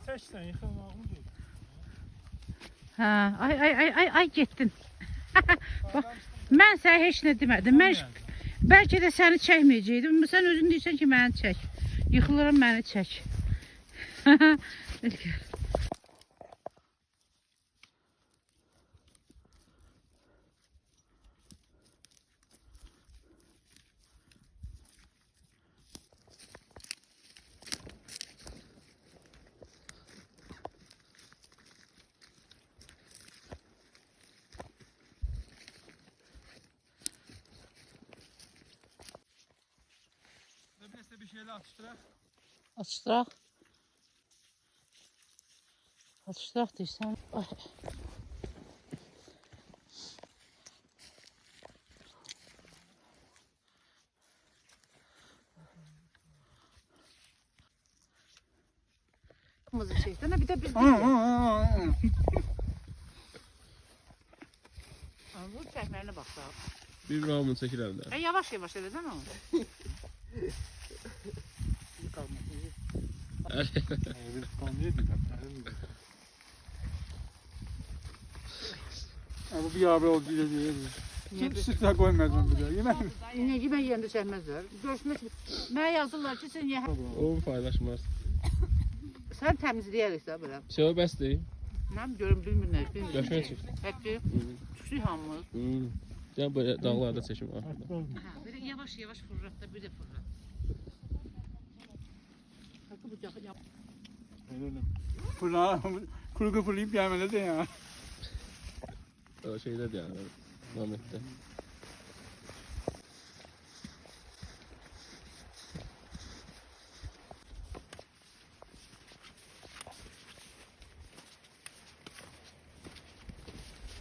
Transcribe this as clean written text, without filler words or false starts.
Təksən yıxılmağımı deyil. Hə, ay getdin. Bax, mən sənə heç nə demədim. Bəlkə də səni çəkməyəcəkdim. Sən özün deyirsən ki, məni çək. Yıxılıram, məni çək. Bir şeyler atıştırak. Atışdıraq. Atışdıraq deyirsən. Ay. Kırmızı çəkdən, bir də biz bu çəkməyinə baxsaq. Bir round çəkirəm də. Yavaş yavaş edəsən onu. Bu bir abi oldu diye. Sütlə qoymadım bir də. Yemək. Niyə yemək yeyəndə çəkməzlər? Görüşmək. Mənə yazırlar ki, sən yeyə. O paylaşmaz. Sən təmizləyərik də belə. Şey bəsdir. Mən görüm bilmirlər, Yaşa çıx. Peki. Çıxır hamımız. Gəl böyle dağlarda çəkim var. Böyle yavaş yavaş fırlat da bir de fırlat. Bakın bıçağı yap. Kuru fırlayıp gelmedi de ya. O şeydə də yəni. Namətdə.